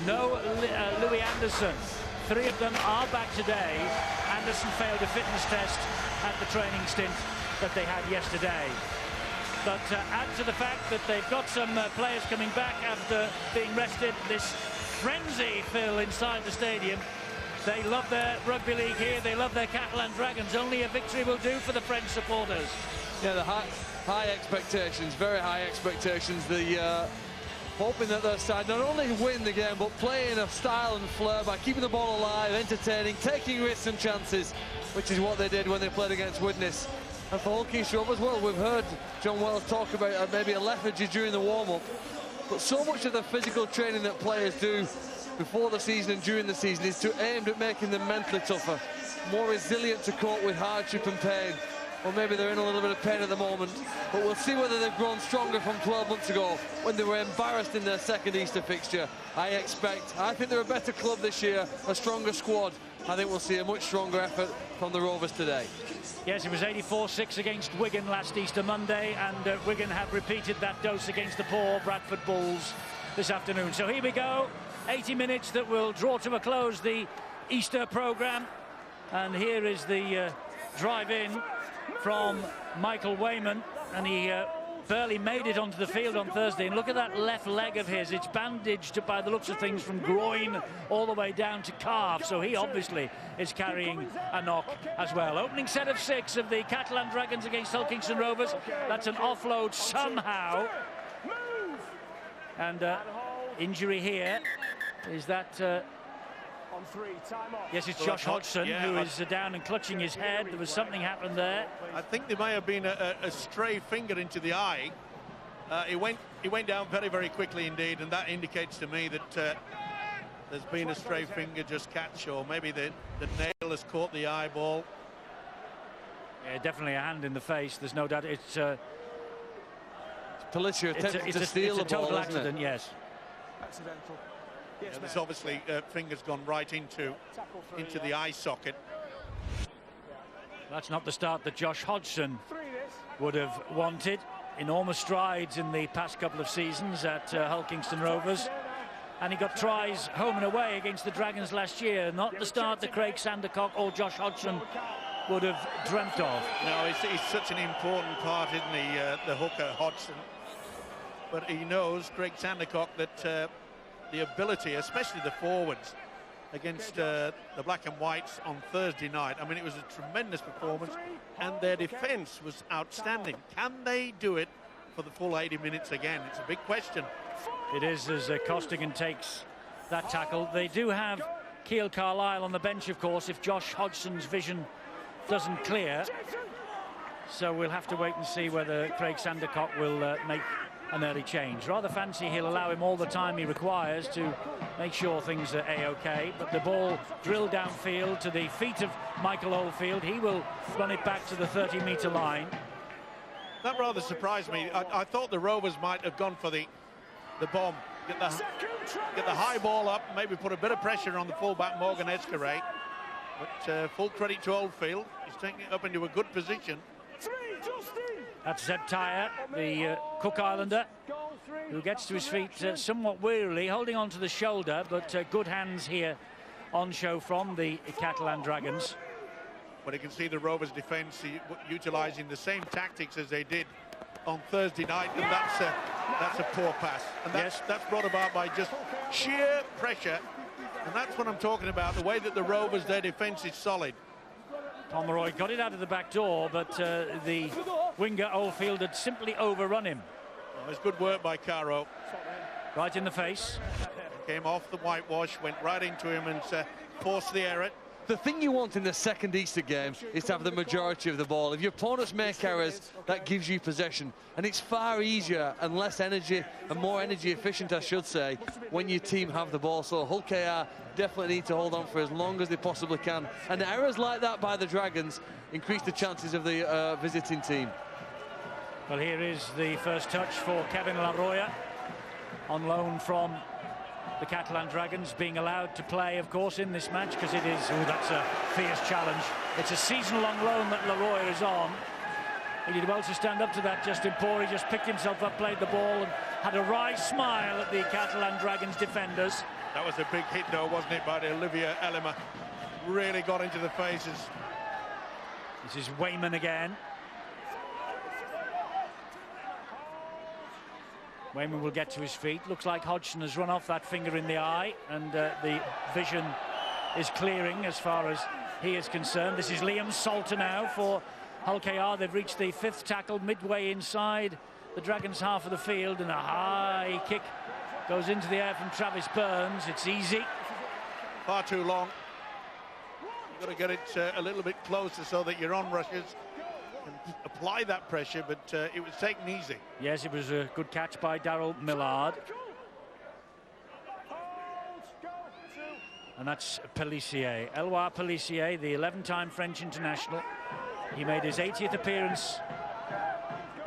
no Louis Anderson. 3 of them are back today. Anderson failed a fitness test at the training stint that they had yesterday. But add to the fact that they've got some players coming back after being rested. This frenzy, Phil, inside the stadium. They love their rugby league here. They love their Catalan Dragons. Only a victory will do for the French supporters. Yeah, the high expectations, very high expectations. The hoping that their side not only win the game, but play in a style and flair by keeping the ball alive, entertaining, taking risks and chances, which is what they did when they played against Widnes. And for Hull Kingston Rovers, well, we've heard John Wells talk about maybe a lethargy during the warm-up, but so much of the physical training that players do before the season and during the season is aimed at making them mentally tougher, more resilient to cope with hardship and pain. Or maybe they're in a little bit of pain at the moment, but we'll see whether they've grown stronger from 12 months ago when they were embarrassed in their second Easter fixture. I think they're a better club this year, a stronger squad. I think we'll see a much stronger effort from the Rovers today. Yes, it was 84-6 against Wigan last Easter Monday, and Wigan have repeated that dose against the poor Bradford Bulls this afternoon. So here we go, 80 minutes that will draw to a close the Easter programme. And here is the drive-in from Michael Wayman, and he barely made it onto the field on Thursday. And look at that left leg of his. It's bandaged by the looks of things from groin all the way down to calf, so he obviously is carrying a knock as well. Opening set of 6 of the Catalan Dragons against Hull Kingston Rovers. That's an offload somehow, and injury here is that yes, it's Josh Hodgson, who is down and clutching his head. There was something happened there. I think there may have been a stray finger into the eye. It went down very, very quickly indeed, and that indicates to me that there's been a stray finger just catch, or maybe the nail has caught the eyeball. Yeah, definitely a hand in the face. There's no doubt. It's Palicia attempting to steal the ball, total accident, yes. Accidental. Yeah, there's obviously fingers gone right into the eye socket. That's not the start that Josh Hodgson would have wanted. Enormous strides in the past couple of seasons at Hull Kingston Rovers, and he got tries home and away against the Dragons last year. Not the start that Craig Sandercock or Josh Hodgson would have dreamt of. No, he's such an important part, isn't he, the hooker Hodgson? But he knows, Craig Sandercock, that the ability, especially the forwards, against the Black and Whites on Thursday night. I mean, it was a tremendous performance, and their defence was outstanding. Can they do it for the full 80 minutes again? It's a big question. It is, as Costigan takes that tackle. They do have Keil Carlisle on the bench, of course, if Josh Hodgson's vision doesn't clear. So we'll have to wait and see whether Craig Sandercock will make an early change. Rather fancy he'll allow him all the time he requires to make sure things are a-okay, but the ball drilled downfield to the feet of Michael Oldfield. He will run it back to the 30-metre line. That rather surprised me. I thought the Rovers might have gone for the bomb, get the high ball up, maybe put a bit of pressure on the fullback Morgan Escaray, but full credit to Oldfield. He's taking it up into a good position. That's Zeb Tyre, the Cook Islander, who gets to his feet somewhat wearily, holding on to the shoulder, but good hands here on show from the Catalan Dragons. But you can see the Rovers' defence utilising the same tactics as they did on Thursday night, and that's a poor pass. And that's brought about by just sheer pressure, and that's what I'm talking about, the way that the Rovers, their defence is solid. Pomeroy got it out of the back door, but the winger Oldfield had simply overrun him. Well, it's good work by Caro. Right in the face. Came off the whitewash, went right into him and forced the error. The thing you want in the second Easter game is to have the majority of the ball. If your opponents make errors, that gives you possession. And it's far easier and less energy and more energy efficient, I should say, when your team have the ball. So Hull KR definitely need to hold on for as long as they possibly can. And errors like that by the Dragons increase the chances of the visiting team. Well, here is the first touch for Kevin Laroya, on loan from the Catalan Dragons, being allowed to play, of course, in this match, because it is, that's a fierce challenge. It's a season-long loan that Laroya is on. He did well to stand up to that. Justin Pori just picked himself up, played the ball, and had a wry smile at the Catalan Dragons defenders. That was a big hit, though, wasn't it, by Olivia Ellimer? Really got into the faces. This is Wayman again. Wayman will get to his feet. Looks like Hodgson has run off that finger in the eye, and the vision is clearing as far as he is concerned. This is Liam Salter now for Hull KR. They've reached the 5th tackle midway inside the Dragons' half of the field, and a high kick goes into the air from Travis Burns. It's easy. Far too long. You've got to get it a little bit closer so that your on rushes can apply that pressure, but it was taken easy. Yes, it was a good catch by Daryl Millard. And that's Pelissier. Eloi Pelissier, the 11-time French international. He made his 80th appearance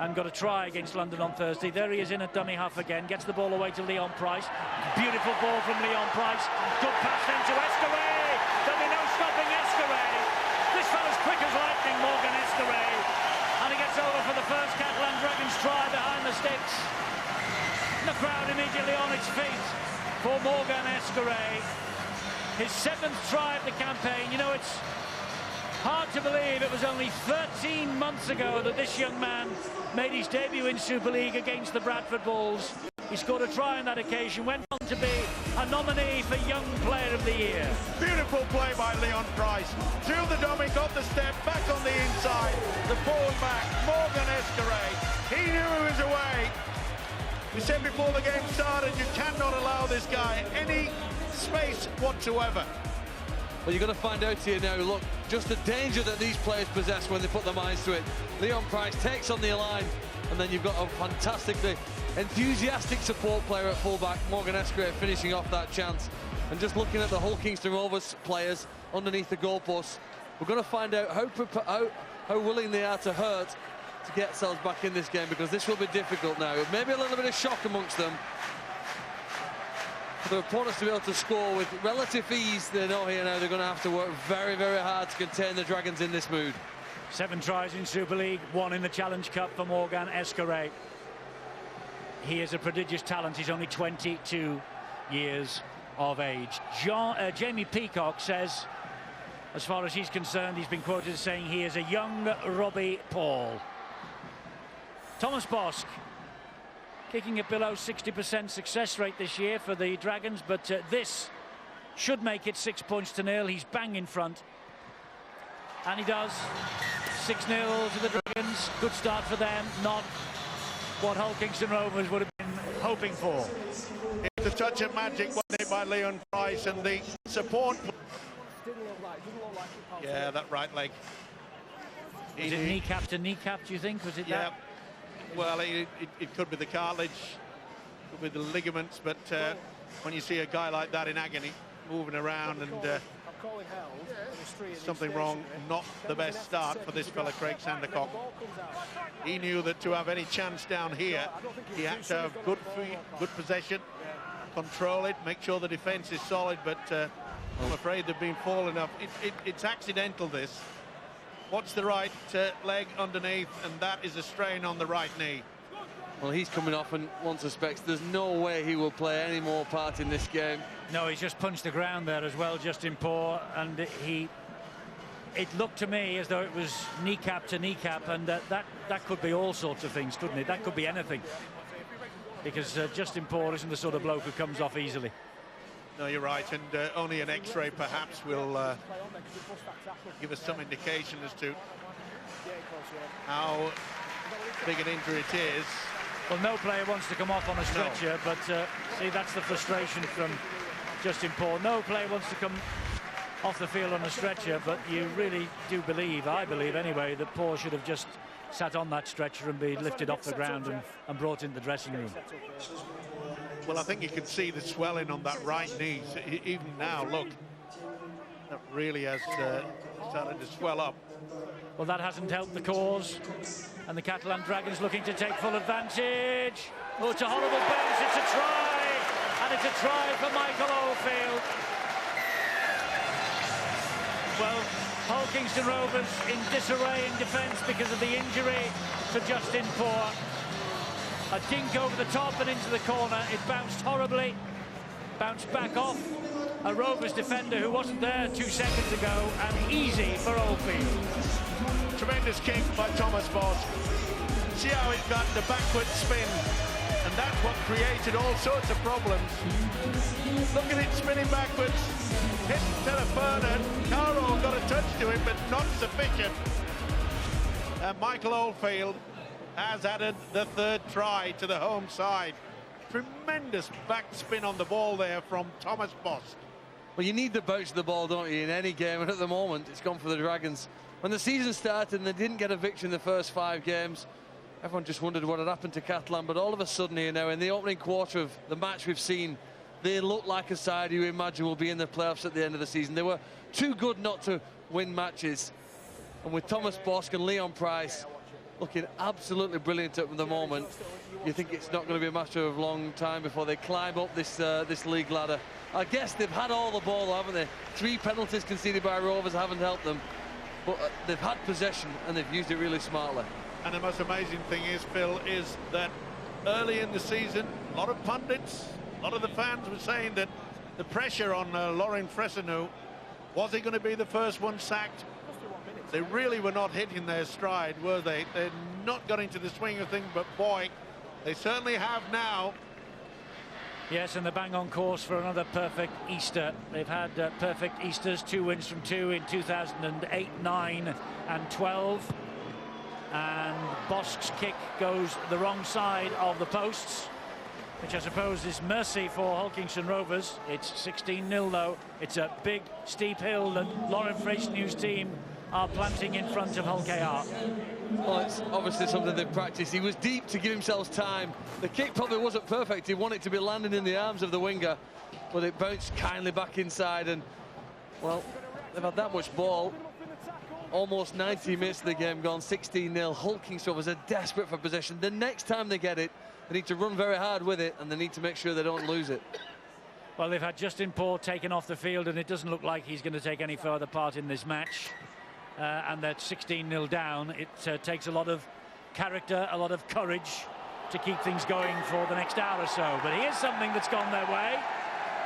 and got a try against London on Thursday. There he is in a dummy half again. Gets the ball away to Leon Price. Beautiful ball from Leon Price. Good pass then to Escaré. There'll be no stopping Escaré. This fellow's quick as lightning, Morgan Escaré. And he gets over for the first Catalan Dragons try behind the sticks. And the crowd immediately on its feet for Morgan Escaré. His 7th try of the campaign. You know, it's hard to believe it was only 13 months ago that this young man made his debut in Super League against the Bradford Bulls. He scored a try on that occasion, went on to be a nominee for Young Player of the Year. Beautiful play by Leon Price. Through the dummy, got the step, back on the inside. The forward back, Morgan Escaré. He knew he was away. We said before the game started, you cannot allow this guy any space whatsoever. Well, you're going to find out here now, look, just the danger that these players possess when they put their minds to it. Leon Price takes on the line, and then you've got a fantastically enthusiastic support player at fullback, Morgan Escaré, finishing off that chance. And just looking at the Hull Kingston Rovers players underneath the goalposts, we're going to find out how willing they are to hurt to get themselves back in this game, because this will be difficult now. Maybe a little bit of shock amongst them. For their opponents to be able to score with relative ease, they know here now they're going to have to work very, very hard to contain the Dragons in this mood. 7 tries in Super League, 1 in the Challenge Cup for Morgan Escaré. He is a prodigious talent. He's only 22 years of age. Jamie Peacock says, as far as he's concerned, he's been quoted as saying he is a young Robbie Paul. Thomas Bosk, kicking at below 60% success rate this year for the Dragons, but this should make it 6 points to nil. He's bang in front, and he does. 6-0 to the Dragons. Good start for them. Not what Hull Kingston Rovers would have been hoping for. It's a touch of magic, wasn't it, by Leon Price, and the support. Yeah, that right leg. Was it kneecap to kneecap, do you think? Was it that? Well, it could be the cartilage, could be the ligaments, but when you see a guy like that in agony, moving around, and something wrong, not the best start for this fella, Craig Sandercock. He knew that to have any chance down here, he had to have good feet, good possession, control it, make sure the defence is solid, but I'm afraid they've been falling off. It's accidental, this. Watch the right leg underneath, and that is a strain on the right knee. Well, he's coming off, and one suspects there's no way he will play any more part in this game. No, he's just punched the ground there as well, Justin Poor, and it looked to me as though it was kneecap to kneecap, and that could be all sorts of things, couldn't it? That could be anything, because Justin Poor isn't the sort of bloke who comes off easily. No, you're right, and only an X-ray perhaps will give us some indication as to how big an injury it is. Well, no player wants to come off on a stretcher, but see, that's the frustration from Justin Poor. No player wants to come off the field on a stretcher, but you really do believe, I believe anyway, that Poor should have just sat on that stretcher and be lifted off the ground and brought into the dressing room. Well, I think you can see the swelling on that right knee. So even now, look, that really has started to swell up. Well, that hasn't helped the cause, and the Catalan Dragons looking to take full advantage. Oh, it's a horrible bounce, it's a try, and it's a try for Michael Oldfield. Well, Hull Kingston Rovers in disarray in defence because of the injury to Justin Poor. A dink over the top and into the corner. It bounced horribly, bounced back off a Rovers defender who wasn't there 2 seconds ago, and easy for Oldfield. Tremendous kick by Thomas Boss. See how it got the backward spin, and that's what created all sorts of problems. Look at it spinning backwards, hit Telefona. Caro got a touch to it, but not sufficient. And Michael Oldfield has added the 3rd try to the home side. Tremendous backspin on the ball there from Thomas Boss. Well, you need the bounce of the ball, don't you, in any game, and at the moment it's gone for the Dragons. When the season started and they didn't get a victory in the first 5 games, everyone just wondered what had happened to Catalan, but all of a sudden here now, in the opening quarter of the match we've seen, they look like a side you imagine will be in the playoffs at the end of the season. They were too good not to win matches, and with Thomas Bosk and Leon Price looking absolutely brilliant at the moment, you think it's not going to be a matter of long time before they climb up this league ladder. I guess they've had all the ball, haven't they? 3 penalties conceded by Rovers haven't helped them, but they've had possession and they've used it really smartly. And the most amazing thing is, Phil, is that early in the season, a lot of pundits, a lot of the fans were saying that the pressure on Laurent Fresneau, was he going to be the first one sacked? They really were not hitting their stride, were they? They're not got into the swing of things, but boy, they certainly have now. Yes, and they're bang on course for another perfect Easter. They've had perfect Easters, 2 wins from 2 in 2008, 9 and 12. And Bosk's kick goes the wrong side of the posts, which I suppose is mercy for Hulkingston Rovers. It's 16-0 though. It's a big steep hill that Laurent Fresneu's team are planting in front of Hull KR. Well, it's obviously something they've practiced. He was deep to give himself time. The kick probably wasn't perfect. He wanted it to be landing in the arms of the winger, but it bounced kindly back inside, and well, they've had that much ball. Almost 90 minutes of the game gone, 16-0. Hulkingston Rovers are desperate for possession. The next time they get it, they need to run very hard with it, and they need to make sure they don't lose it. Well, they've had Justin Poore taken off the field, and it doesn't look like he's going to take any further part in this match. And that 16-0 down, it takes a lot of character, a lot of courage to keep things going for the next hour or so. But here's something that's gone their way.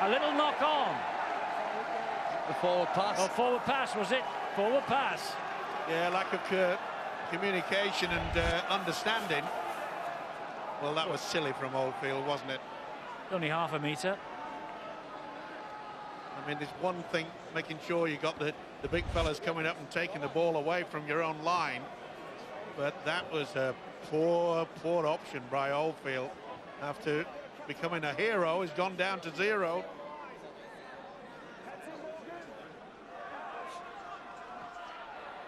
A little knock on. The forward pass. Oh, forward pass, was it? Forward pass. Yeah, lack of communication and understanding. Well, that was silly from Oldfield, wasn't it? Only half a metre. I mean, there's one thing, making sure you got the big fellas coming up and taking the ball away from your own line. But that was a poor option by Oldfield. After becoming a hero, he's gone down to 0.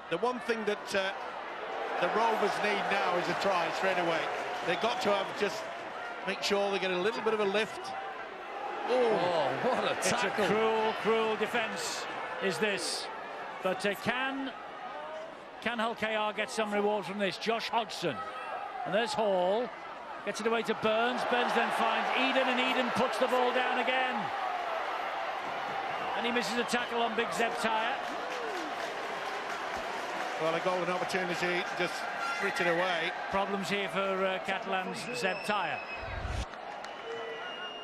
The one thing that the Rovers need now is a try straight away. They've got to have just make sure they get a little bit of a lift. Oh, what a tackle. It's a cruel defence, is this. But can Hull KR get some reward from this? Josh Hodgson. And there's Hall. Gets it away to Burns. Burns then finds Eden, and Eden puts the ball down again. And he misses a tackle on Big Zeb Tyre. Well, a golden opportunity, just frittered away. Problems here for Catalan's Zeb Tyre.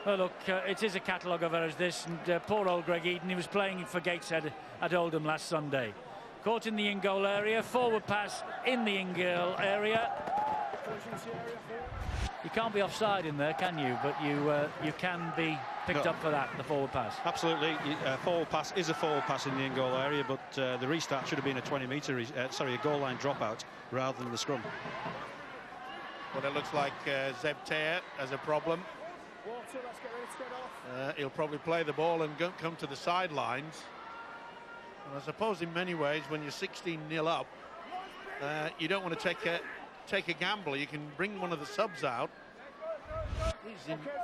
Well, look, it is a catalogue of errors, this, and poor old Greg Eden, he was playing for Gateshead at Oldham last Sunday. Caught in the in-goal area, forward pass in the in-goal area. You can't be offside in there, can you? But you can be picked up for that, the forward pass. Absolutely, forward pass is a forward pass in the in-goal area, but the restart should have been a 20-metre, a goal line dropout rather than the scrum. Well, it looks like Zeb Tyre has a problem. He'll probably play the ball and come to the sidelines. And I suppose in many ways, when you're 16-0 up, you don't want to take a gamble. You can bring one of the subs out.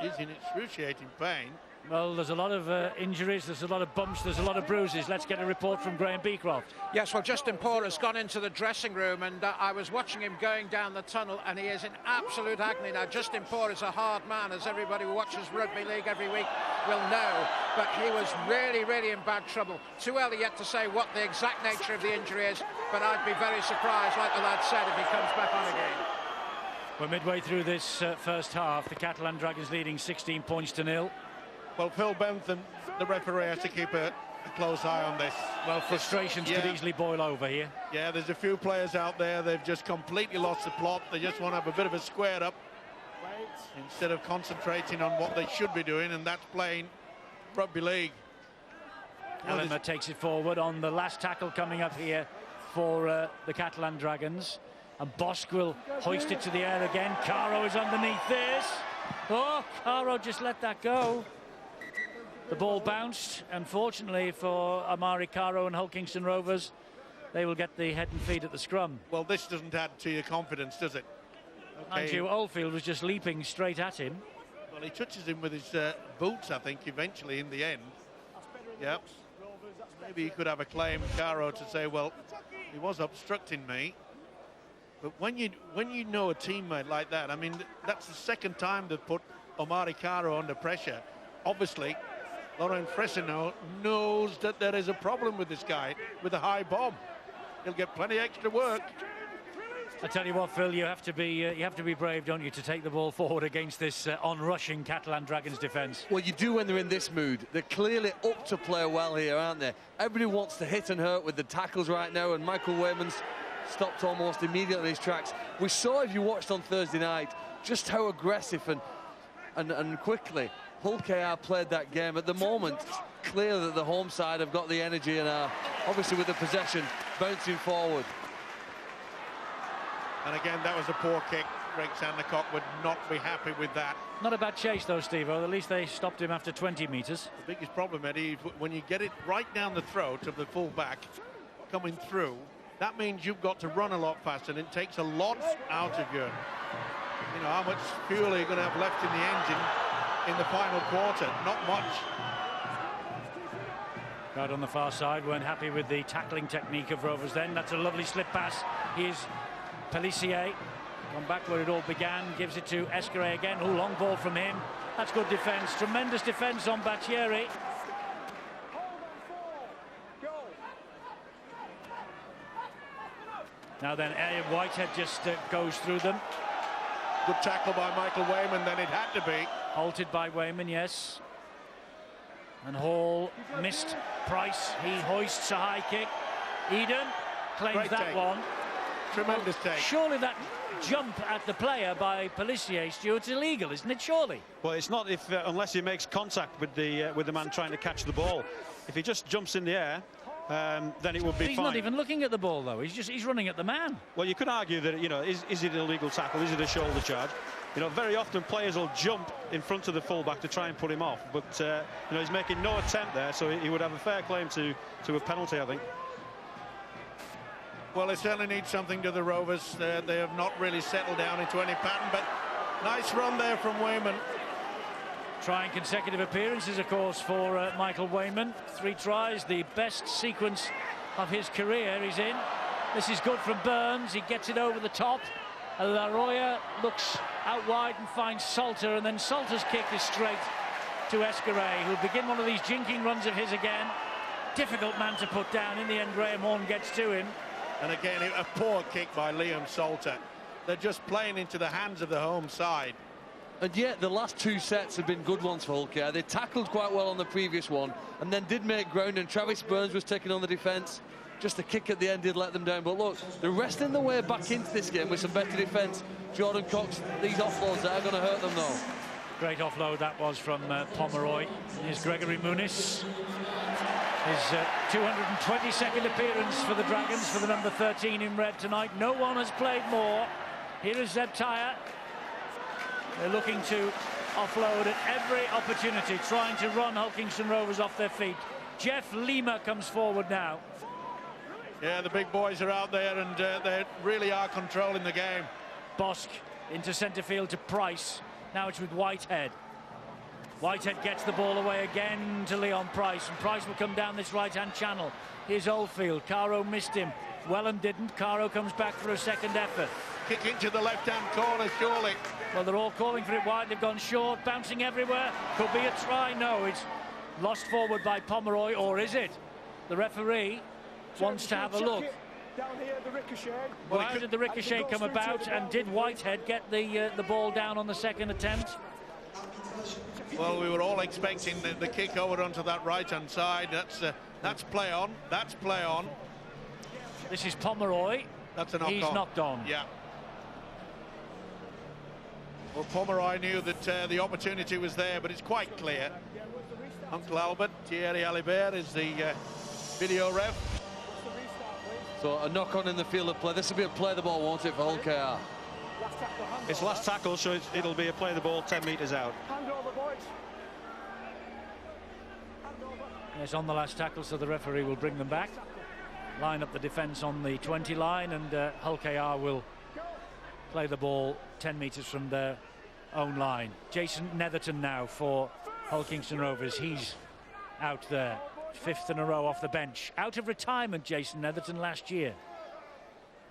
He's in excruciating pain. Well, there's a lot of injuries, there's a lot of bumps, there's a lot of bruises. Let's get a report from Graham Beecroft. Yes, well, Justin Poore has gone into the dressing room, and I was watching him going down the tunnel, and he is in absolute agony. Now, Justin Poore is a hard man, as everybody who watches rugby league every week will know, but he was really, really in bad trouble. Too early yet to say what the exact nature of the injury is, but I'd be very surprised, like the lad said, if he comes back on again. We're midway through this first half. The Catalan Dragons leading 16 points to 0. Well, Phil Bentham, the referee, has to keep a close eye on this. Well, frustrations could easily boil over here. Yeah, there's a few players out there, they've just completely lost the plot. They just want to have a bit of a square up instead of concentrating on what they should be doing, and that's playing rugby league. Elima takes it forward on the last tackle coming up here for the Catalan Dragons. And Bosch will hoist it to the air again. Caro is underneath this. Oh, Caro just let that go. The ball bounced. Unfortunately for Amari Caro and Hull Kingston Rovers, they will get the head and feet at the scrum. Well, this doesn't add to your confidence, does it? Okay. Mind you, Oldfield was just leaping straight at him. Well, he touches him with his boots, I think, eventually in the end. Yep. Maybe he could have a claim, Caro, to say, well, he was obstructing me. But when you know a teammate like that, I mean, that's the second time they've put Omari Caro under pressure. Obviously, Laurent Fressineau knows that there is a problem with this guy with a high bomb. He'll get plenty extra work. I tell you what, Phil, you have to be brave, don't you, to take the ball forward against this on-rushing Catalan Dragons defence. Well, you do when they're in this mood. They're clearly up to play well here, aren't they? Everybody wants to hit and hurt with the tackles right now, and Michael Wayman's stopped almost immediately in his tracks. We saw, if you watched on Thursday night, just how aggressive and quickly Hull KR played that game. At the moment, it's clear that the home side have got the energy and are obviously with the possession bouncing forward. And again, that was a poor kick. Greg Sandercock would not be happy with that. Not a bad chase, though, Steve-O. At least they stopped him after 20 metres. The biggest problem, Eddie, is when you get it right down the throat of the full-back coming through, that means you've got to run a lot faster, and it takes a lot out of you. You know, how much fuel are you going to have left in the engine in the final quarter? Not much. Guard on the far side weren't happy with the tackling technique of Rovers then. That's a lovely slip pass. Here's Pellissier, gone back where it all began, gives it to Escaré again. Oh, long ball from him. That's good defence. Tremendous defence on Baccieri. Now then, Whitehead just goes through them. Good tackle by Michael Wayman, then it had to be. Halted by Wayman, yes. And Hall missed Price. He hoists a high kick. Eden claims Great that take. one. Tremendous take. Surely that jump at the player by Pellissier, Stuart's illegal, isn't it? Surely. Well, it's not if unless he makes contact with the man trying to catch the ball. If he just jumps in the air, then it would be He's fine. not even looking at the ball, though. He's running at the man. Well, you could argue that, you know, is it an illegal tackle? Is it a shoulder charge? You know, very often players will jump in front of the fullback to try and put him off, but you know, he's making no attempt there, so he would have a fair claim to a penalty, I think. Well, they certainly need something to the Rovers. They have not really settled down into any pattern, but nice run there from Wayman. Trying consecutive appearances, of course, for Michael Wayman. 3 tries, the best sequence of his career he's in. This is good from Burns. He gets it over the top. Laroya looks out wide and finds Salter, and then Salter's kick is straight to Escaré, who'll begin one of these jinking runs of his again. Difficult man to put down. In the end, Graham Horn gets to him. And again, a poor kick by Liam Salter. They're just playing into the hands of the home side. And yet the last 2 sets have been good ones for Hull KR. They tackled quite well on the previous one and then did make ground, and Travis Burns was taking on the defence. Just the kick at the end did let them down. But look, they're wrestling their way back into this game with some better defence. Jordan Cox, these offloads are going to hurt them though. Great offload that was from Pomeroy. Here's Gregory Muniz. His 222nd appearance for the Dragons, for the number 13 in red tonight. No one has played more. Here is Zeb Tyre. They're looking to offload at every opportunity, trying to run Hull Kingston Rovers off their feet. Jeff Lima comes forward now. Yeah, the big boys are out there, and they really are controlling the game. Bosch into centre field to Price. Now it's with Whitehead. Whitehead gets the ball away again to Leon Price, and Price will come down this right-hand channel. Here's Oldfield. Caro missed him. Wellen didn't. Caro comes back for a second effort. Kick into the left-hand corner, surely. Well, they're all calling for it wide. They've gone short, bouncing everywhere. Could be a try. No, it's lost forward by Pomeroy, or is it? The referee wants to have a look. Down here, the ricochet. Well, how did the ricochet come about, and did Whitehead get the ball down on the second attempt? Well, we were all expecting the kick over onto that right-hand side. That's play on. That's play on. This is Pomeroy. That's a knock on. He's knocked on. Yeah. Well, Pomeroy knew that the opportunity was there, but it's quite clear. Uncle Albert, Thierry Alibert is the video ref. So a knock on in the field of play. This will be a play the ball, won't it, for Hull KR? It's last tackle, so it'll be a play the ball 10 metres out. Hand over, boys. Hand over. Yes, on the last tackle, so the referee will bring them back. Line up the defence on the 20 line, and Hull KR will play the ball 10 metres from their own line. Jason Netherton now for Hull Kingston Rovers. He's out there. 5th in a row off the bench. Out of retirement, Jason Netherton, last year.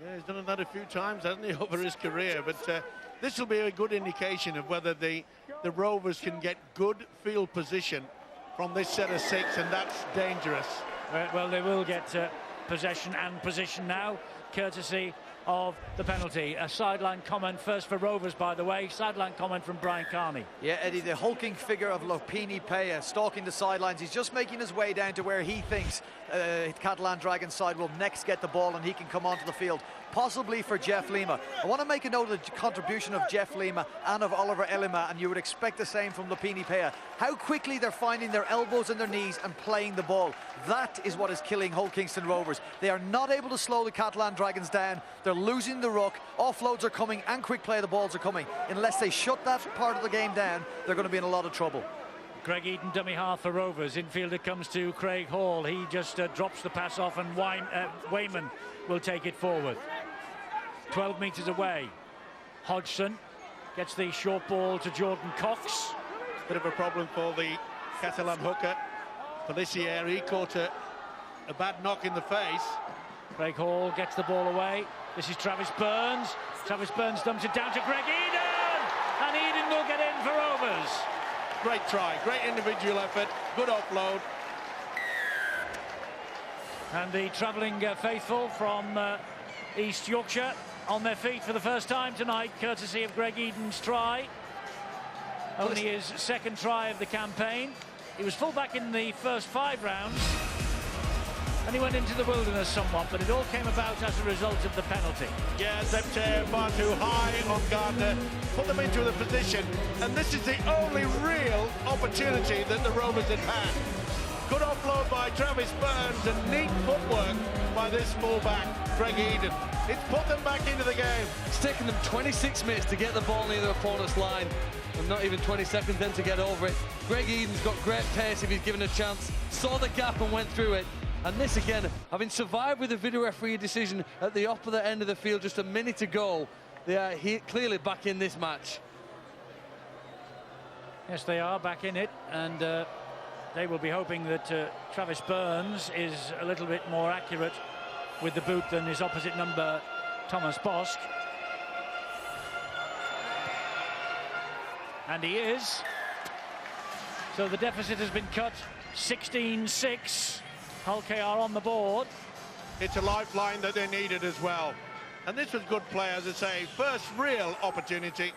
Yeah, he's done that a few times, hasn't he, over his career? But this will be a good indication of whether the Rovers can get good field position from this set of 6, and that's dangerous. Well, they will get possession and position now, courtesy of the penalty. A sideline comment first for Rovers, by the way. Sideline comment from Brian Carney. Yeah, Eddie, the hulking figure of Lopini Peya stalking the sidelines. He's just making his way down to where he thinks Catalan Dragons side will next get the ball and he can come onto the field, possibly for Jeff Lima. I want to make a note of the contribution of Jeff Lima and of Oliver Elima, and you would expect the same from Lopini Peya. How quickly they're finding their elbows and their knees and playing the ball. That is what is killing Hull Kingston Rovers. They are not able to slow the Catalan Dragons down. They're losing the ruck. Offloads are coming and quick play the balls are coming. Unless they shut that part of the game down, they're going to be in a lot of trouble. Greg Eden, dummy half for Rovers. Infielder comes to Craig Hall. He just drops the pass off, and Wayman will take it forward. 12 metres away. Hodgson gets the short ball to Jordan Cox. Bit of a problem for the Catalan hooker. Felicier, he caught a bad knock in the face. Craig Hall gets the ball away. This is Travis Burns. Travis Burns dumps it down to Greg Eden, and Eden will get in for Rovers. Great try, great individual effort, good offload. And the travelling faithful from East Yorkshire on their feet for the first time tonight, courtesy of Greg Eden's try. Only his second try of the campaign. He was fullback in the first 5 rounds, and he went into the wilderness somewhat, but it all came about as a result of the penalty. Yeah, Zepter far too high on Gardner, put them into the position, and this is the only real opportunity that the Rovers had had. Good offload by Travis Burns and neat footwork by this fullback, Greg Eden. It's put them back into the game. It's taken them 26 minutes to get the ball near their opponent's line, and not even 20 seconds then to get over it. Greg Eden's got great pace if he's given a chance, saw the gap and went through it. And this again, having survived with the video referee decision at the opposite end of the field just a minute ago, they are clearly back in this match. Yes, they are back in it, and they will be hoping that Travis Burns is a little bit more accurate with the boot than his opposite number, Thomas Bosk. And he is. So the deficit has been cut, 16-6. Hull KR on the board. It's a lifeline that they needed as well. And this was good play, as I say. First real opportunity.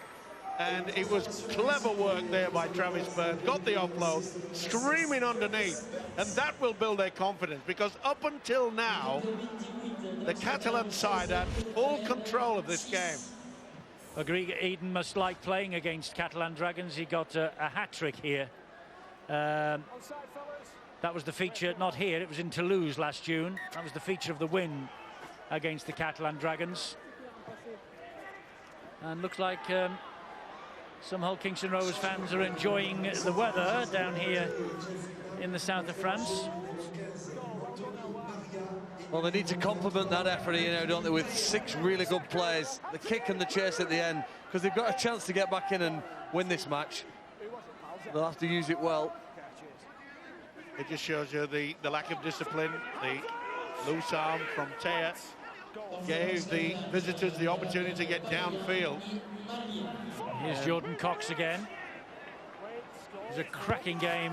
And it was clever work there by Travis Burns. Got the offload, streaming underneath. And that will build their confidence, because up until now, the Catalan side had full control of this game. Well, Greg Eden must like playing against Catalan Dragons. He got a hat-trick here. That was the feature, not here, it was in Toulouse last June. That was the feature of the win against the Catalan Dragons. And looks like some Hull Kingston Rovers fans are enjoying the weather down here in the south of France. Well, they need to compliment that effort, you know, don't they, with 6 really good plays. The kick and the chase at the end, because they've got a chance to get back in and win this match. They'll have to use it well. It just shows you the lack of discipline. The loose arm from Teya gave the visitors the opportunity to get downfield. Here's Jordan Cox again. It was a cracking game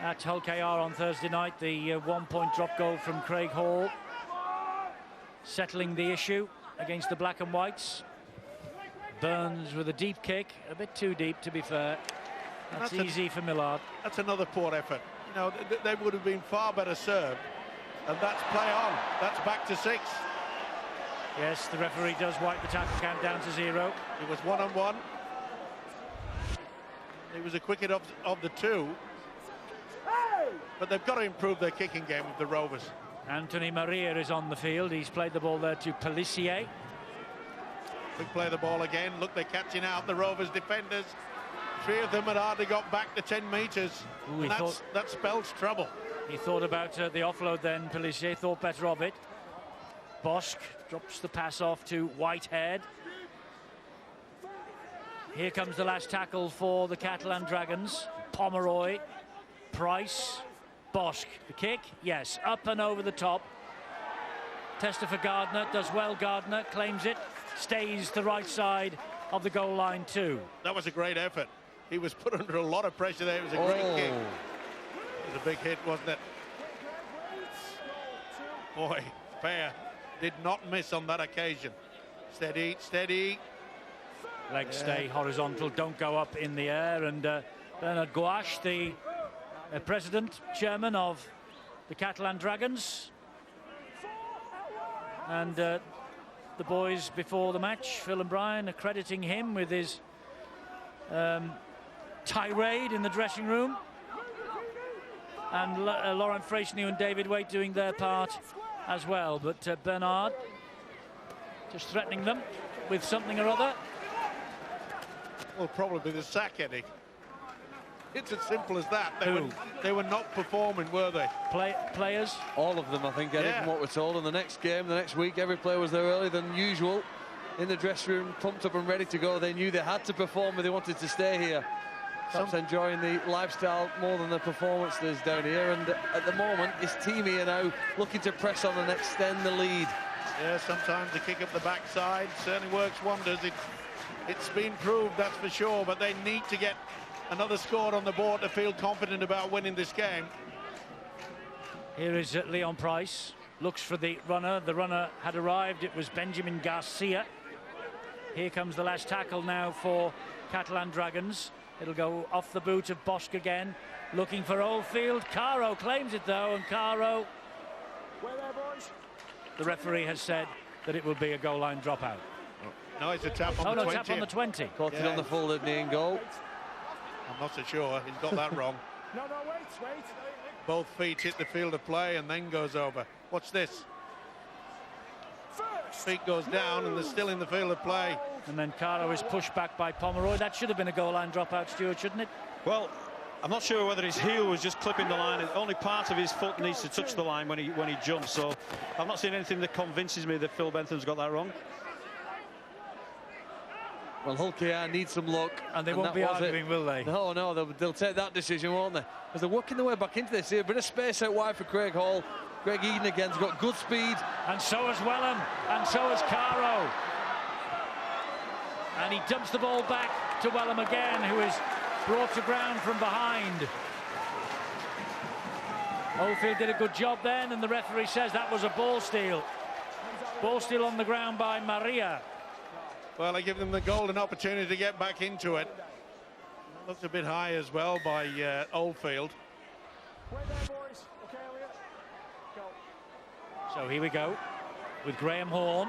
at Hull KR on Thursday night. The 1-point drop goal from Craig Hall, settling the issue against the Black and Whites. Burns with a deep kick, a bit too deep to be fair. That's easy for Millard. That's another poor effort. You know, they would have been far better served. And that's play on. That's back to 6. Yes, the referee does wipe the tackle count down to 0. It was 1-on-1. It was a quicket of the 2. But they've got to improve their kicking game with the Rovers. Anthony Maria is on the field. He's played the ball there to Pellissier. Quick play the ball again. Look, they're catching out the Rovers defenders. 3 of them had hardly got back to 10 metres. Ooh, that spells trouble. He thought about the offload then. Pellissier thought better of it. Bosch drops the pass off to Whitehead. Here comes the last tackle for the Catalan Dragons. Pomeroy, Price, Bosch. The kick, yes, up and over the top. Tester for Gardner, does well. Gardner claims it, stays the right side of the goal line too. That was a great effort. He was put under a lot of pressure there. It was a great kick. It was a big hit, wasn't it? Boy, Payer did not miss on that occasion. Steady, steady. Legs stay horizontal, don't go up in the air. And Bernard Gouache, the president, chairman of the Catalan Dragons. And the boys before the match, Phil and Brian, accrediting him with his tirade in the dressing room. And Laurent Freychny and David Waite doing their part as well. But Bernard just threatening them with something or other. Well, probably the sack, Eddie. It's as simple as that. They were not performing, were they? Players? All of them, I think, Eddie, from what we're told. In the next game, the next week, every player was there earlier than usual. In the dressing room, pumped up and ready to go. They knew they had to perform if they wanted to stay here. Perhaps enjoying the lifestyle more than the performances down here. And at the moment, his team here now looking to press on and extend the lead. Yeah, sometimes the kick up the backside certainly works wonders. It's been proved, that's for sure, but they need to get another score on the board to feel confident about winning this game. Here is Leon Price, looks for the runner. The runner had arrived. It was Benjamin Garcia. Here comes the last tackle now for Catalan Dragons. It'll go off the boot of Bosch again, looking for Oldfield. Caro claims it though, and Caro, the referee has said that it will be a goal line dropout. No, it's a tap on the 20. Tap on the 20. Caught it on the folded knee and goal. I'm not so sure. He's got that wrong. No, wait. Both feet hit the field of play and then goes over. Watch this. Feet goes down and they're still in the field of play. And then Caro is pushed back by Pomeroy. That should have been a goal line dropout, Stuart, shouldn't it? Well, I'm not sure whether his heel was just clipping the line. Only part of his foot needs to touch the line when he jumps. So I've not seen anything that convinces me that Phil Bentham's got that wrong. Well, Hull KR needs some luck. And they won't be arguing, will they? No, they'll take that decision, won't they? As they're working their way back into this here. A bit of space out wide for Craig Hall. Greg Eden again's got good speed. And so has Wellham, and so has Caro. And he dumps the ball back to Wellham again, who is brought to ground from behind. Oldfield did a good job then, and the referee says that was a ball steal. Ball steal on the ground by Maria. Well, they give them the golden opportunity to get back into it. Looked a bit high as well by Oldfield. So here we go with Graham Horn.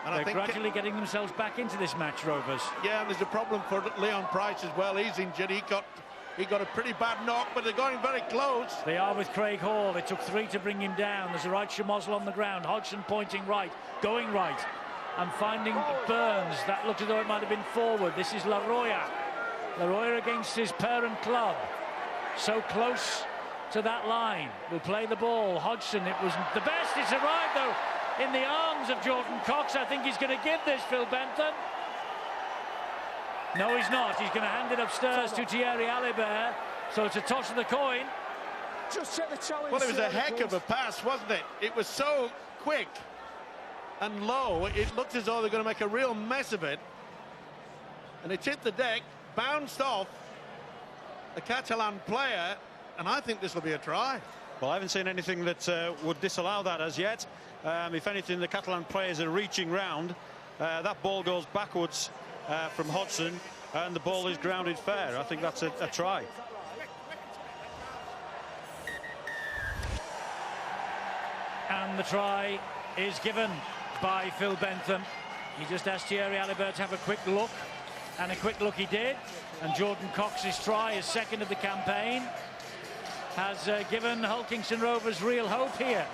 And they're gradually getting themselves back into this match, Rovers. Yeah, and there's a problem for Leon Price as well. He's injured. He got a pretty bad knock, but they're going very close. They are with Craig Hall. It took 3 to bring him down. There's a right Shamozzle on the ground. Hodgson pointing right, going right, and finding Burns. That looked as though it might have been forward. This is Laroya. Laroya against his parent club. So close to that line. Will play the ball. Hodgson, it was the best. It's arrived though in the arms of Jordan Cox. I think he's going to give this, Phil Bentham. No, he's not. He's going to hand it upstairs to Thierry Alibert. So it's a toss of the coin. Just check the challenge. Well, it was a heck of a pass, wasn't it? It was so quick and low. It looked as though they're going to make a real mess of it. And it hit the deck, bounced off a Catalan player, and I think this will be a try. Well, I haven't seen anything that would disallow that as yet. If anything, the Catalan players are reaching round. That ball goes backwards from Hodgson. and the ball is grounded fair. I think that's a try. And the try is given by Phil Bentham. He just asked Thierry Alibert to have a quick look, and a quick look he did. And Jordan Cox's try, his second of the campaign, has given Hull Kingston Rovers real hope here,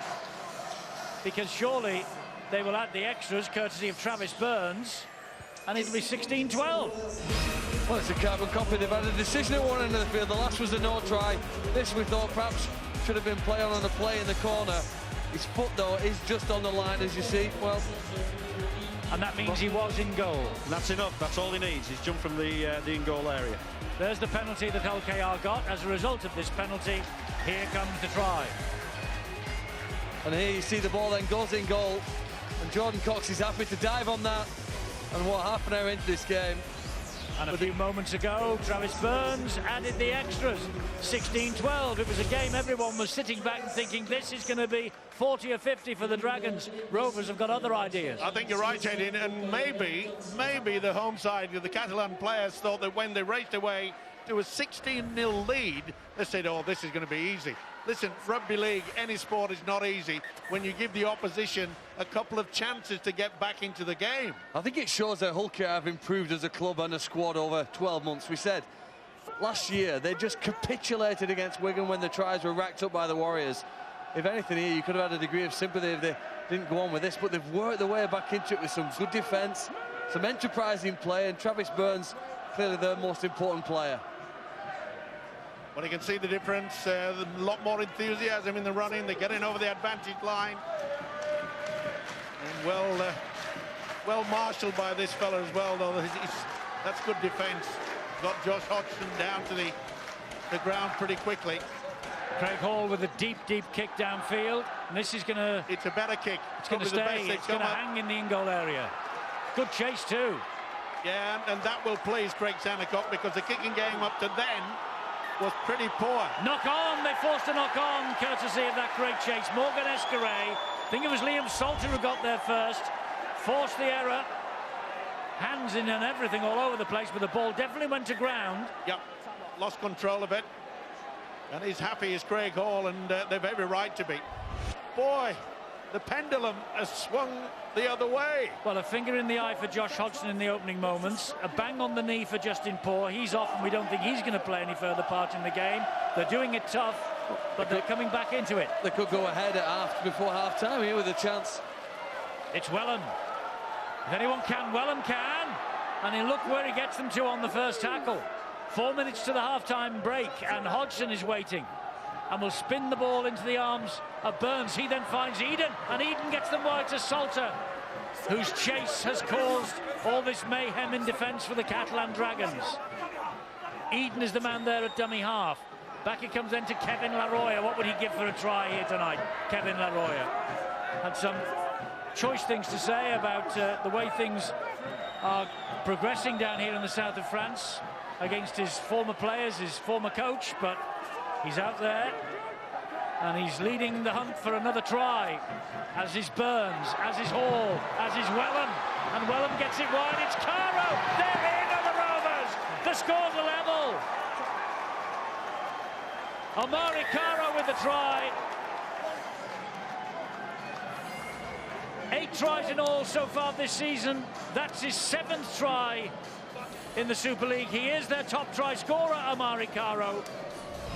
because surely they will add the extras courtesy of Travis Burns, and it'll be 16-12. Well, it's a carbon copy. They've had a decision at one end of the field. The last was a no try. This, we thought, perhaps should have been play on a play in the corner. His foot, though, is just on the line, as you see. Well, and that means he was in goal. And that's enough. That's all he needs. He's jumped from the in-goal area. There's the penalty that Hull KR got. As a result of this penalty, here comes the try. And here you see the ball then goes in goal, and Jordan Cox is happy to dive on that. And what, half an hour into this game, and a few moments ago, Travis Burns added the extras. 16-12. It was a game everyone was sitting back and thinking this is going to be 40 or 50 for the Dragons. Rovers have got other ideas. I think you're right, Eddie, and maybe the home side, the Catalan players, thought that when they raced away to a 16-0 lead, they said, oh, this is going to be easy. Listen, rugby league, any sport is not easy when you give the opposition a couple of chances to get back into the game. I think it shows that Hull KR have improved as a club and a squad over 12 months. We said last year they just capitulated against Wigan when the tries were racked up by the Warriors. If anything here, you could have had a degree of sympathy if they didn't go on with this, but they've worked their way back into it with some good defence, some enterprising play, and Travis Burns, clearly their most important player. Well, you can see the difference, a lot more enthusiasm in the running. They're getting over the advantage line. And well marshalled by this fella as well, though. That's good defence. Got Josh Hodgson down to the ground pretty quickly. Craig Hall with a deep kick downfield. And this is going to... It's a better kick. It's going to stay. It's going to hang in the in-goal area. Good chase, too. Yeah, and that will please Craig Sandercock, because the kicking game up to then was pretty poor. Knock on, they forced a knock on, courtesy of that great chase. Morgan Escaray, I think it was Liam Salter who got there first, forced the error, hands in and everything all over the place, but the ball definitely went to ground. Yep, lost control of it, and he's happy as Craig Hall, and they've every right to be. Boy, the pendulum has swung the other way. Well, a finger in the eye for Josh Hodgson in the opening moments, a bang on the knee for Justin Poore. He's off, and we don't think he's going to play any further part in the game. They're doing it tough, but they're coming back into it. They could go ahead at before half-time here with a chance. It's Wellham. If anyone can, Wellham can. And look where he gets them to on the first tackle. 4 minutes to the half-time break, and Hodgson is waiting. And will spin the ball into the arms of Burns. He then finds Eden, and Eden gets them wide to Salter, whose chase has caused all this mayhem in defence for the Catalan Dragons. Eden is the man there at dummy half. Back it comes then to Kevin Laroya. What would he give for a try here tonight? Kevin Laroya had some choice things to say about the way things are progressing down here in the south of France against his former players, his former coach, but he's out there, and he's leading the hunt for another try, as is Burns, as is Hall, as is Wellham, and Wellham gets it wide. It's Caro. They're in on the Rovers. The score's a level. Omari Caro with the try. 8 tries in all so far this season. That's his 7th try in the Super League. He is their top try scorer, Omari Caro.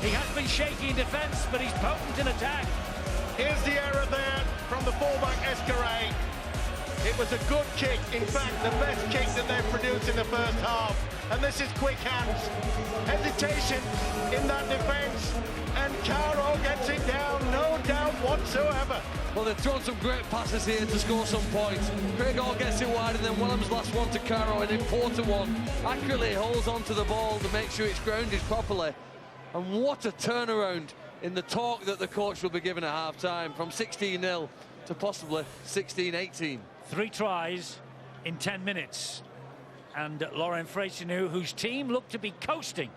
He has been shaky in defence, but he's potent in attack. Here's the error there from the fullback Escaray. It was a good kick, in fact the best kick that they've produced in the first half. And this is quick hands. Hesitation in that defence, and Caro gets it down, no doubt whatsoever. Well, they've thrown some great passes here to score some points. Craig Hall gets it wide, and then Wellham's last one to Caro, an important one. Accurately holds onto the ball to make sure it's grounded properly. And what a turnaround in the talk that the coach will be given at half-time, from 16-0 to possibly 16-18. 3 tries in 10 minutes. And Laurent Freycinet, whose team looked to be coasting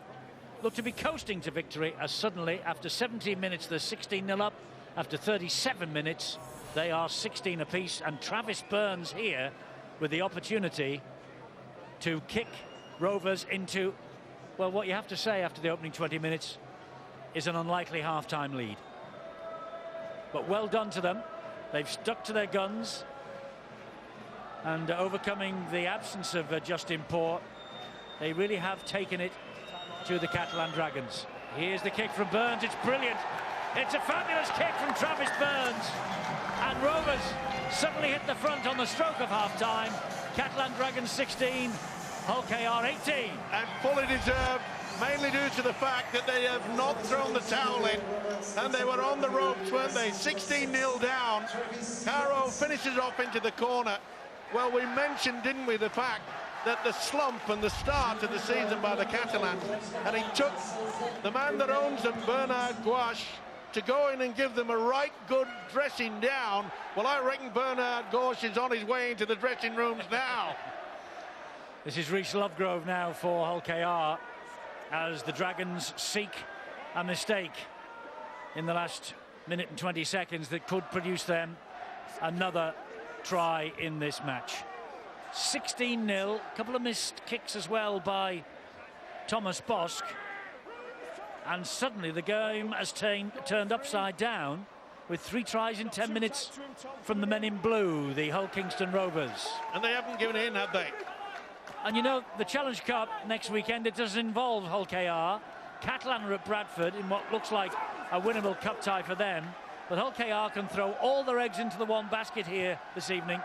to victory, as suddenly, after 17 minutes, they're 16-0 up. After 37 minutes, they are 16 apiece. And Travis Burns here with the opportunity to kick Rovers into, well, what you have to say after the opening 20 minutes is an unlikely half-time lead. But well done to them. They've stuck to their guns, and overcoming the absence of Justin Poor, they really have taken it to the Catalan Dragons. Here's the kick from Burns. It's brilliant. It's a fabulous kick from Travis Burns, and Rovers suddenly hit the front on the stroke of half-time. Catalan Dragons 16, Hull KR 18. And fully deserved, mainly due to the fact that they have not thrown the towel in, and they were on the ropes, weren't they? 16-0 down. Caro finishes off into the corner. Well, we mentioned, didn't we, the fact that the slump and the start of the season by the Catalans, and he took the man that owns them, Bernard Gouache, to go in and give them a right good dressing down. Well, I reckon Bernard Gouache is on his way into the dressing rooms now. This is Rhys Lovegrove now for Hull KR, as the Dragons seek a mistake in the last minute and 20 seconds that could produce them another try in this match. 16-0, a couple of missed kicks as well by Thomas Bosk, and suddenly the game has turned upside down with 3 tries in 10 minutes from the men in blue, the Hull Kingston Rovers. And they haven't given in, have they? And you know, the Challenge Cup next weekend, it does involve Hull KR. Catalan are at Bradford in what looks like a winnable cup tie for them. But Hull KR can throw all their eggs into the one basket here this evening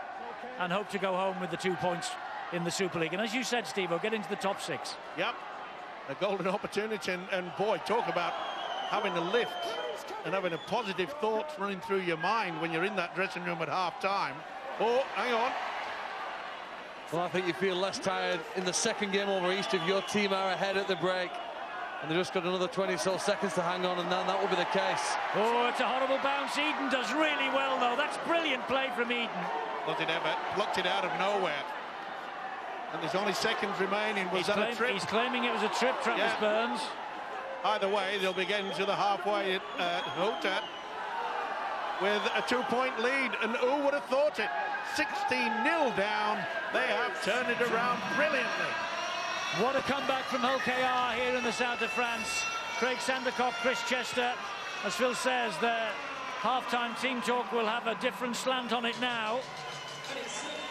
and hope to go home with the 2 points in the Super League. And as you said, Steve-o, get into the top 6. Yep, a golden opportunity, and boy, talk about having a lift and having a positive thoughts running through your mind when you're in that dressing room at half-time. Oh, hang on. Well, I think you feel less tired in the second game over East if your team are ahead at the break. And they've just got another 20 so seconds to hang on, and then that will be the case. Oh, it's a horrible bounce. Eden does really well, though. That's brilliant play from Eden. Was it ever? Plucked it out of nowhere. And there's only seconds remaining. Was that a trip? He's claiming it was a trip, Travis Burns. Either way, they'll be getting to the halfway at Hota with a 2-point lead. And who would have thought it? 16-0 down. They have turned it around brilliantly. What a comeback from Hull KR here in the south of France. Craig Sandercock, Chris Chester. As Phil says, the half-time team talk will have a different slant on it now.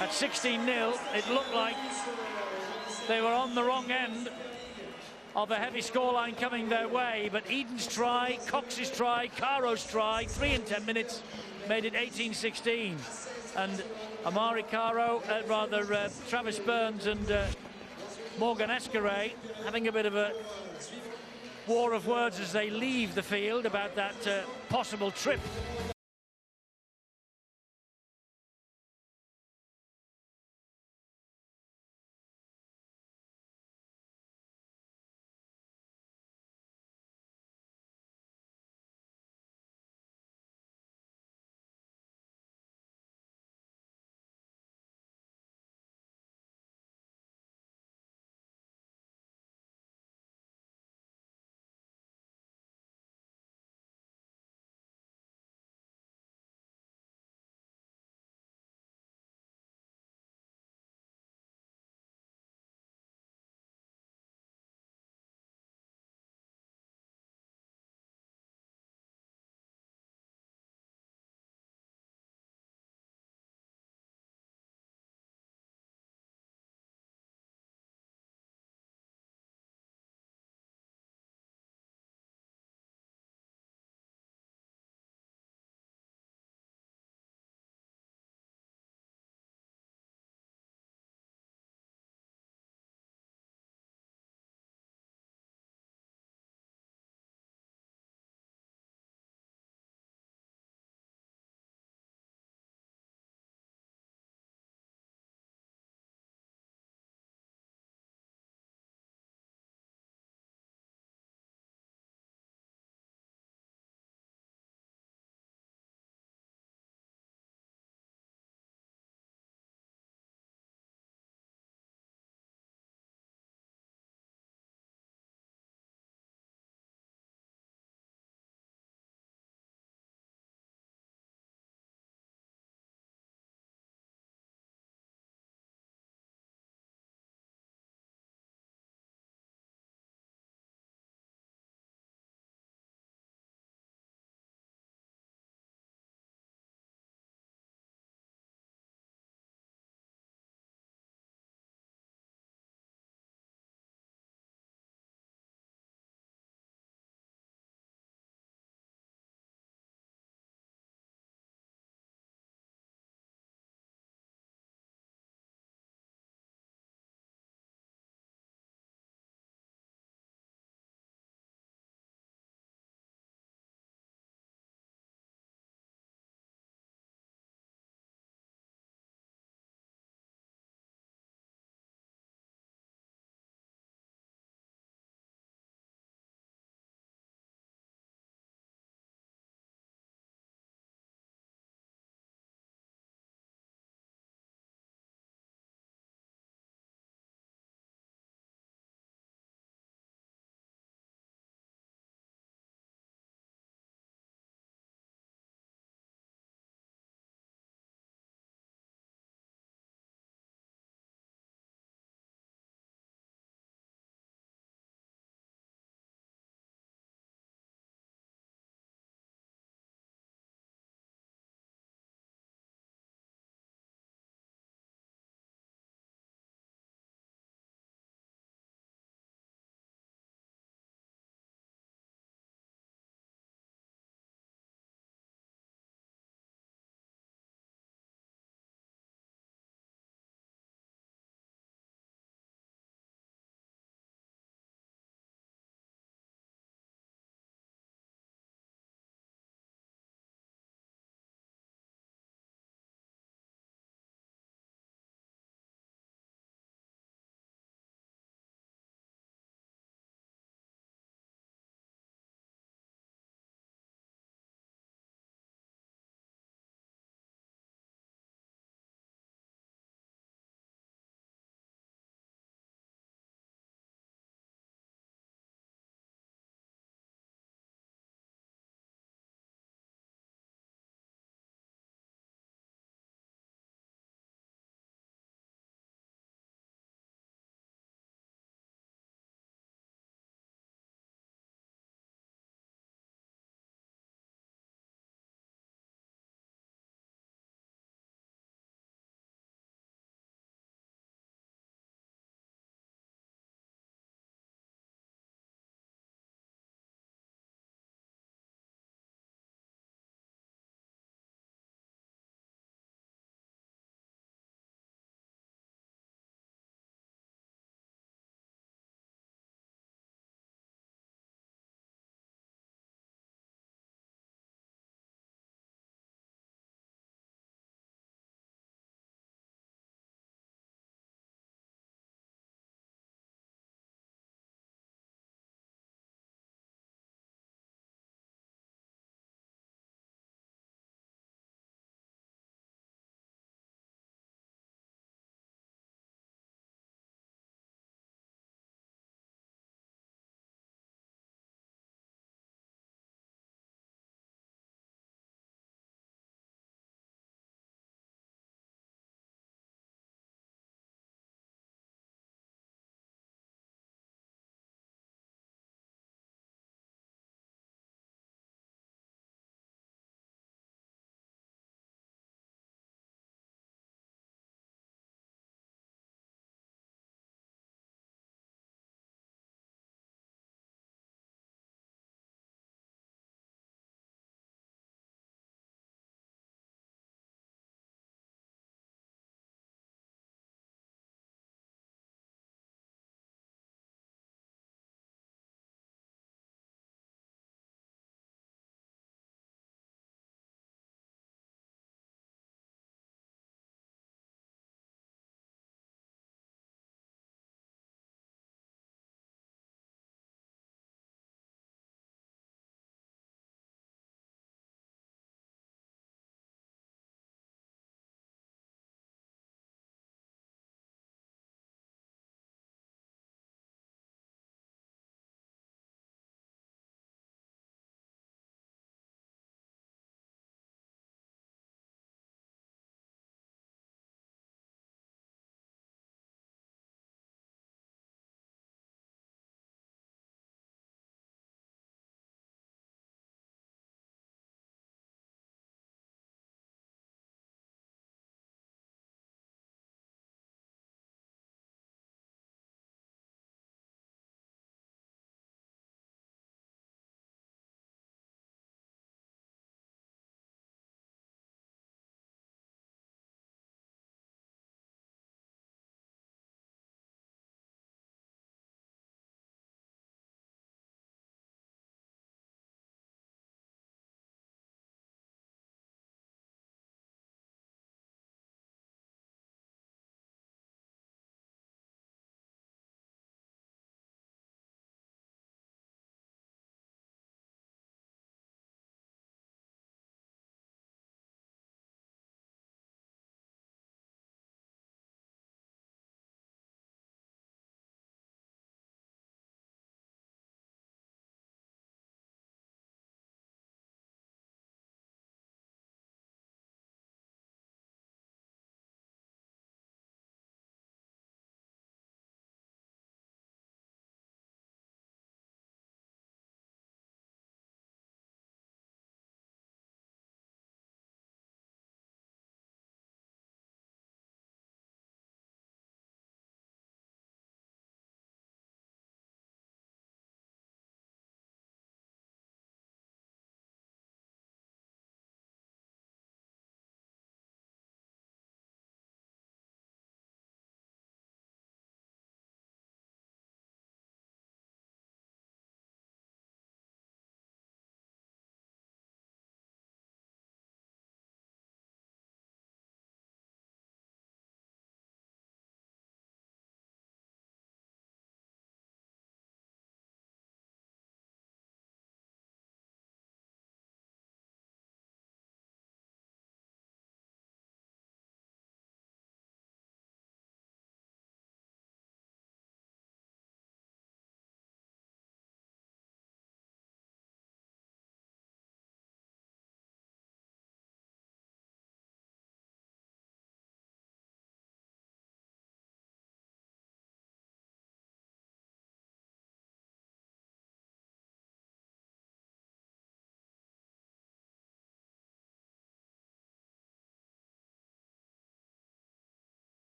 At 16-0, it looked like they were on the wrong end of a heavy scoreline coming their way. But Eden's try, Cox's try, Caro's try, 3 in 10 minutes, made it 18-16. And Amari Caro, Travis Burns and Morgan Escaray having a bit of a war of words as they leave the field about that possible trip